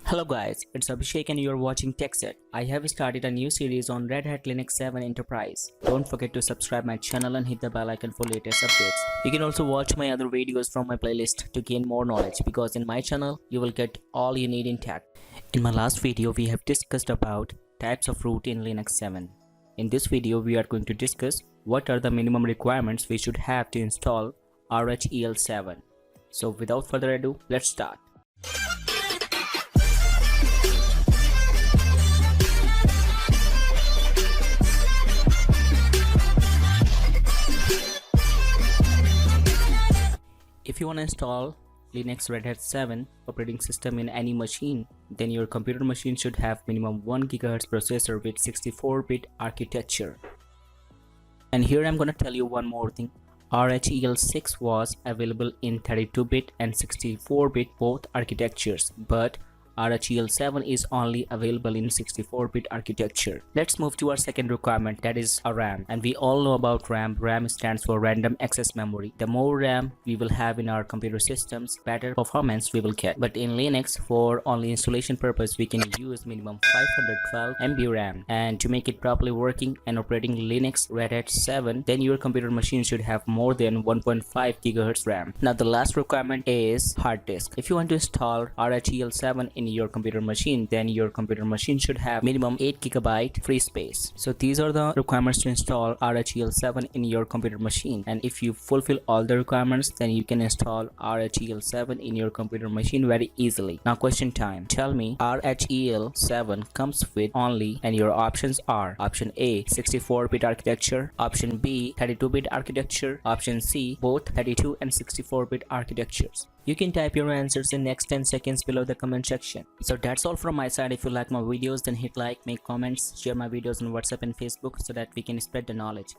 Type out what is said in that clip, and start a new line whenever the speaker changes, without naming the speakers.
Hello guys, it's Abhishek and you're watching TechSet. I have started a new series on Red Hat Linux 7 Enterprise. Don't forget to subscribe my channel and hit the bell icon for latest updates. You can also watch my other videos from my playlist to gain more knowledge because in my channel you will get all you need in tech. In my last video we have discussed about types of root in Linux 7. In this video we are going to discuss what are the minimum requirements we should have to install RHEL 7. So without further ado, let's start. If you want to install Linux Red Hat 7 operating system in any machine, then your computer machine should have minimum 1 GHz processor with 64-bit architecture. And here I'm gonna tell you one more thing. RHEL 6 was available in 32-bit and 64-bit both architectures, but RHEL 7 is only available in 64-bit architecture. Let's move to our second requirement, that is a RAM. And we all know about RAM. RAM stands for random access memory. The more RAM we will have in our computer systems, better performance we will get. But in Linux, for only installation purpose, we can use minimum 512 MB RAM. And to make it properly working and operating Linux Red Hat 7, then your computer machine should have more than 1.5 GHz RAM. Now the last requirement is hard disk. If you want to install RHEL 7 in your computer machine, then your computer machine should have minimum 8 GB free space. So these are the requirements to install RHEL 7 in your computer machine, and if you fulfill all the requirements, then you can install RHEL 7 in your computer machine very easily. Now question time. Tell me, RHEL 7 comes with only, and your options are option A 64-bit architecture, option B 32-bit architecture, option C both 32 and 64-bit architectures. You can type your answers in next 10 seconds below the comment section. So that's all from my side. If you like my videos, then hit like, make comments, share my videos on WhatsApp and Facebook so that we can spread the knowledge.